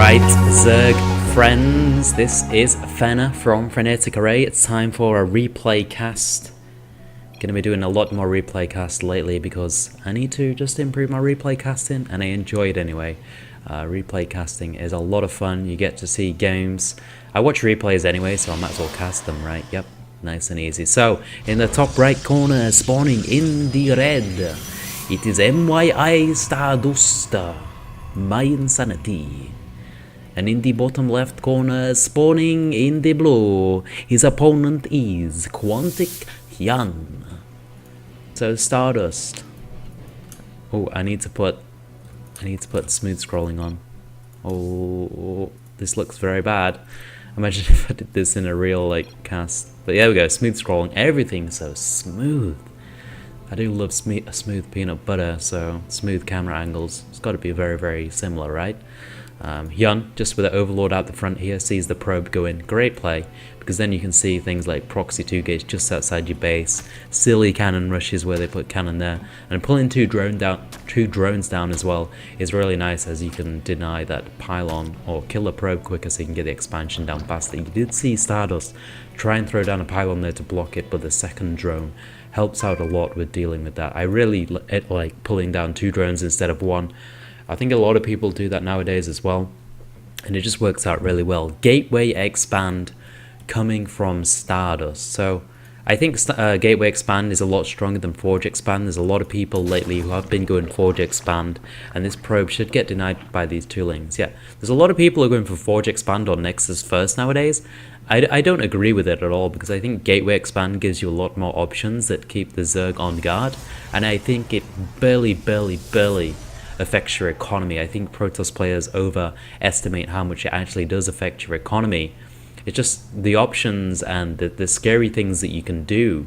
Alright, Zerg friends, this is Fenner from Frenetic Array. It's time for a replay cast. Gonna be doing a lot more replay cast lately because I need to just improve my replay casting, and I enjoy it anyway. Replay casting is a lot of fun. You get to see games. I watch replays anyway, so I might as well cast them, right? Yep, nice and easy. So, in the top right corner, spawning in the red, it is MYI StarDust, my insanity. And in the bottom left corner, spawning in the blue, his opponent is Quantic HyuN. So StarDust. Oh, I need to put smooth scrolling on. Oh, this looks very bad. Imagine if I did this in a real cast. But there we go, smooth scrolling. Everything's so smooth. I do love smooth peanut butter, so smooth camera angles. It's got to be very, very similar, right? HyuN, just with the Overlord out the front here, sees the probe go in. Great play, because then you can see things like proxy 2 gates just outside your base, silly cannon rushes where they put cannon there, and pulling two drones down as well is really nice, as you can deny that pylon or kill a probe quicker so you can get the expansion down faster. You did see StarDust try and throw down a pylon there to block it, but the second drone helps out a lot with dealing with that. I really like pulling down 2 drones instead of 1. I think a lot of people do that nowadays as well, and it just works out really well. Gateway expand coming from StarDust. So I think Gateway expand is a lot stronger than Forge expand. There's a lot of people lately who have been going Forge expand, and this probe should get denied by these toolings. Yeah, there's a lot of people who are going for Forge expand or Nexus first nowadays. I don't agree with it at all, because I think Gateway expand gives you a lot more options that keep the Zerg on guard, and I think it barely affects your economy. I think Protoss players overestimate how much it actually does affect your economy. It's just the options and the scary things that you can do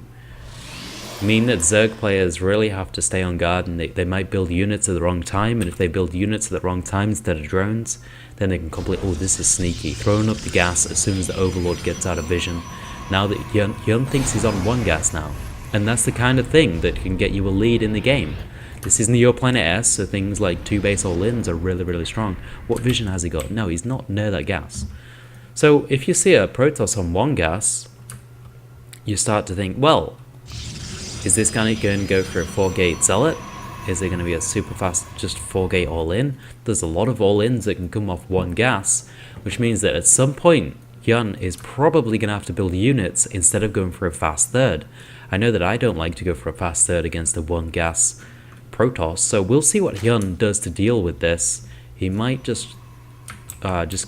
mean that Zerg players really have to stay on guard, and they might build units at the wrong time, and if they build units at the wrong time instead of drones, then they can oh, this is sneaky, throwing up the gas as soon as the Overlord gets out of vision. Now that HyuN thinks he's on 1 gas now, and that's the kind of thing that can get you a lead in the game. This is Neo Planet S, so things like 2 base all-ins are really strong. What vision has he got? No, he's not near that gas. So if you see a Protoss on 1 gas, you start to think, well, is this guy going to go for a 4-gate Zealot? Is it going to be a super fast just 4-gate all-in? There's a lot of all-ins that can come off 1 gas, which means that at some point HyuN is probably going to have to build units instead of going for a fast third. I know that I don't like to go for a fast third against a 1 gas Protoss, so we'll see what HyuN does to deal with this. He might just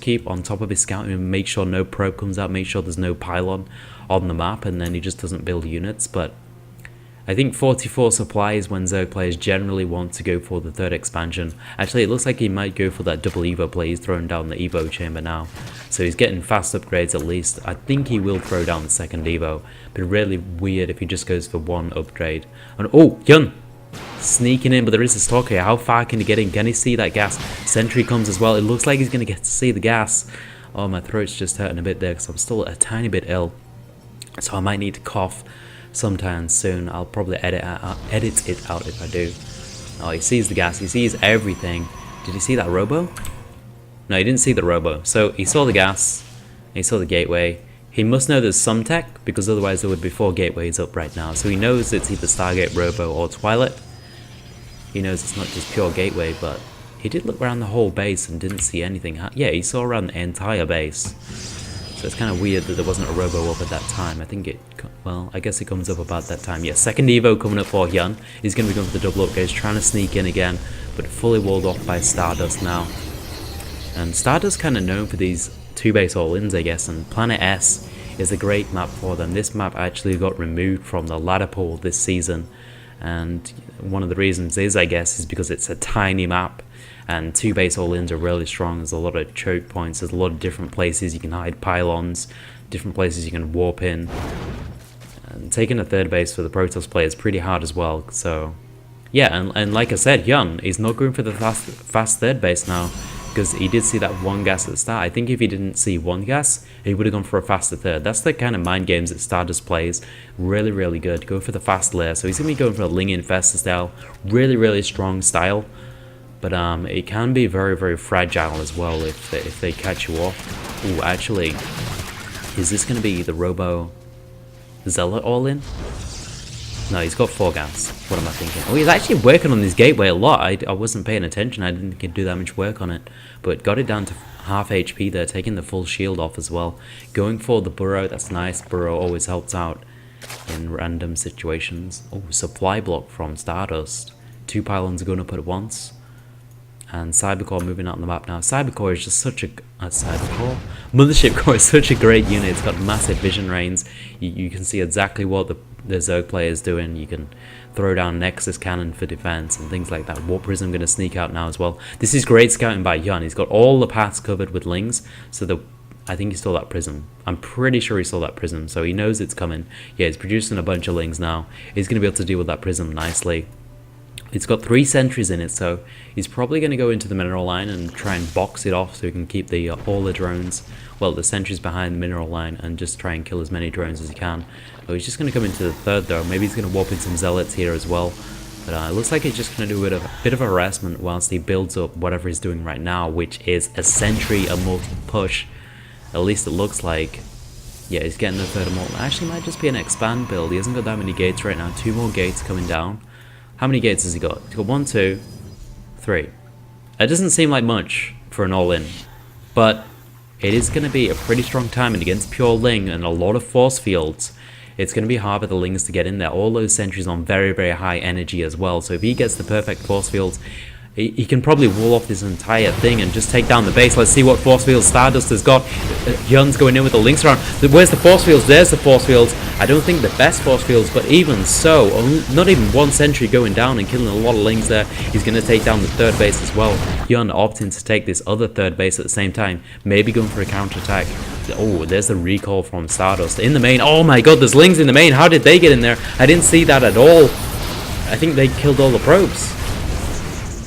keep on top of his scouting and make sure no probe comes out, make sure there's no pylon on the map, and then he just doesn't build units. But I think 44 supply is when Zerg players generally want to go for the 3rd expansion. Actually, it looks like he might go for that double Evo play. He's throwing down the Evo chamber now, so he's getting fast upgrades at least. I think he will throw down the 2nd Evo, but really weird if he just goes for 1 upgrade. And oh, HyuN! Sneaking in, but there is a stalker here. How far can he get in? Can he see that gas? Sentry comes as well. It looks like he's going to get to see the gas. Oh, my throat's just hurting a bit there because I'm still a tiny bit ill, so I might need to cough sometime soon. I'll probably edit it out if I do. Oh, he sees the gas. He sees everything. Did he see that robo? No, he didn't see the robo. So he saw the gas. He saw the gateway. He must know there's some tech, because otherwise there would be 4 gateways up right now. So he knows it's either Stargate, Robo, or Twilight. He knows it's not just pure gateway, but he did look around the whole base and didn't see anything. Yeah, he saw around the entire base. So it's kind of weird that there wasn't a Robo up at that time. I think well, I guess it comes up about that time. Yeah, 2nd Evo coming up for HyuN. He's going to be going for the double upgrades, trying to sneak in again, but fully walled off by StarDust now. And StarDust kind of known for these 2 base all-ins, I guess, and Planet S is a great map for them. This map actually got removed from the ladder pool this season, and one of the reasons is, I guess, is because it's a tiny map, and 2 base all-ins are really strong. There's a lot of choke points, there's a lot of different places you can hide pylons, different places you can warp in, and taking a 3rd base for the Protoss player is pretty hard as well. So yeah, and like I said, HyuN is not going for the fast 3rd base now, because he did see that 1 gas at the start. I think if he didn't see 1 gas, he would have gone for a faster 3rd. That's the kind of mind games that StarDust plays. Really good. Go for the fast layer. So he's going to be going for a Ling Infestor style. Really strong style. But it can be very, very fragile as well if they catch you off. Ooh, actually, is this going to be the Robo Zealot all-in? No, he's got 4 gas. What am I thinking? Oh, he's actually working on this gateway a lot. I wasn't paying attention. I didn't do that much work on it. But got it down to half HP there, taking the full shield off as well. Going for the burrow, that's nice. Burrow always helps out in random situations. Oh, supply block from StarDust. 2 pylons going up at once. And Cybercore moving out on the map now. Cybercore is just such a... Cybercore? Mothership Core is such a great unit. It's got massive vision range. You can see exactly what the Zerg player is doing. You can throw down Nexus Cannon for defense and things like that. Warp Prism going to sneak out now as well. This is great scouting by HyuN. He's got all the paths covered with lings. So I think he saw that prism. I'm pretty sure he saw that prism. So he knows it's coming. Yeah, he's producing a bunch of lings now. He's going to be able to deal with that prism nicely. It's got 3 sentries in it, so he's probably going to go into the mineral line and try and box it off so he can keep the all the drones, well, the sentries behind the mineral line, and just try and kill as many drones as he can. Oh, he's just going to come into the 3rd though. Maybe he's going to warp in some zealots here as well. But it looks like he's just going to do a bit of harassment whilst he builds up whatever he's doing right now, which is a sentry, a multi push. At least it looks like. Yeah, he's getting the 3rd immortal. Actually, it might just be an expand build. He hasn't got that many gates right now. 2 more gates coming down. How many gates has he got? He's got 1, 2, 3. That doesn't seem like much for an all-in, but it is going to be a pretty strong timing against pure Ling and a lot of force fields. It's going to be hard for the Lings to get in there. All those sentries on very, very high energy as well. So if he gets the perfect force fields, he can probably wall off this entire thing and just take down the base. Let's see what force fields StarDust has got. HyuN's going in with the links around. Where's the force fields? There's the force fields. I don't think the best force fields, but even so, not even 1 sentry going down and killing a lot of lings there. He's going to take down the 3rd base as well. HyuN opting to take this other 3rd base at the same time. Maybe going for a counterattack. Oh, there's the recall from StarDust in the main. Oh my god, there's lings in the main. How did they get in there? I didn't see that at all. I think they killed all the probes.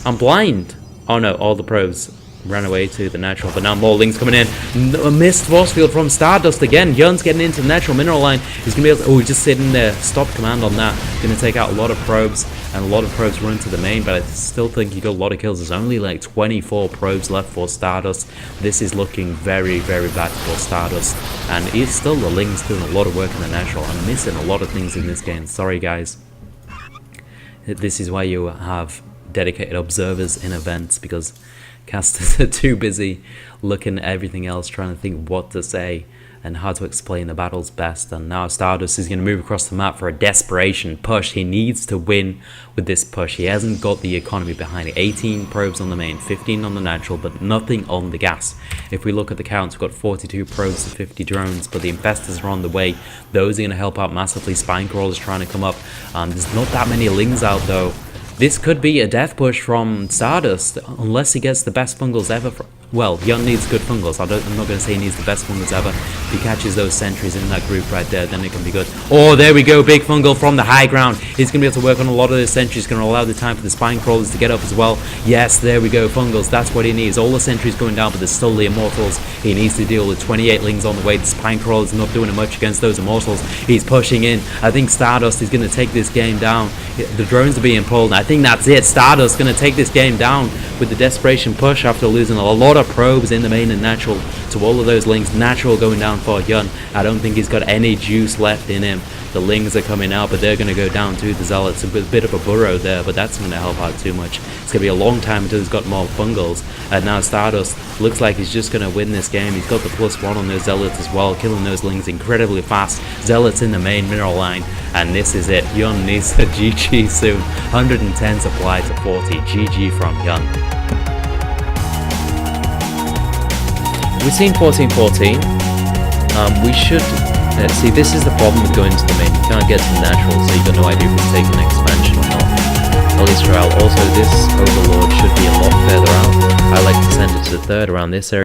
I'm blind. Oh no, all the probes ran away to the natural, but now more lings coming in. A missed force field from StarDust again. HyuN's getting into the natural mineral line. He's gonna be able to, oh, he's just sitting there. Stop command on that. Gonna take out a lot of probes, and a lot of probes run to the main, but I still think he got a lot of kills. There's only like 24 probes left for StarDust. This is looking very, very bad for StarDust, and it's still the lings doing a lot of work in the natural. I'm missing a lot of things in this game. Sorry guys. This is why you have dedicated observers in events, because casters are too busy looking at everything else, trying to think what to say and how to explain the battles best. And now StarDust is going to move across the map for a desperation push. He needs to win with this push. He hasn't got the economy behind it. 18 probes on the main, 15 on the natural, but nothing on the gas. If we look at the counts, we've got 42 probes to 50 drones, but the infestors are on the way. Those are going to help out massively. Spine crawlers trying to come up. There's not that many lings out though. This could be a death push from StarDust, unless he gets the best fungals ever. Well, HyuN needs good fungals. I'm not going to say he needs the best fungals ever. If he catches those sentries in that group right there, then it can be good. Oh, there we go. Big fungal from the high ground. He's going to be able to work on a lot of those sentries. Going to allow the time for the spine crawlers to get up as well. Yes, there we go. Fungals. That's what he needs. All the sentries going down, but there's still the immortals. He needs to deal with 28 lings on the way. The spine crawlers not doing much against those immortals. He's pushing in. I think StarDust is going to take this game down. The drones are being pulled. I think that's it. StarDust is going to take this game down with the desperation push after losing a lot of probes in the main and natural to all of those lings. Natural going down for HyuN. I don't think he's got any juice left in him. The lings are coming out, but they're going to go down to the zealots. A bit of a burrow there, but that's going to help out too much. It's going to be a long time until he's got more fungals. And now StarDust looks like he's just going to win this game. He's got the +1 on those zealots as well, killing those lings incredibly fast. Zealots in the main mineral line, and this is it. HyuN needs a GG soon. 110 supply to 40. GG from HyuN. We've seen 14-14. We should see, this is the problem with going to the main. You can't get to the natural, so you've got no idea if it's taking an expansion or not. At least also this Overlord should be a lot further out. I like to send it to the 3rd around this area.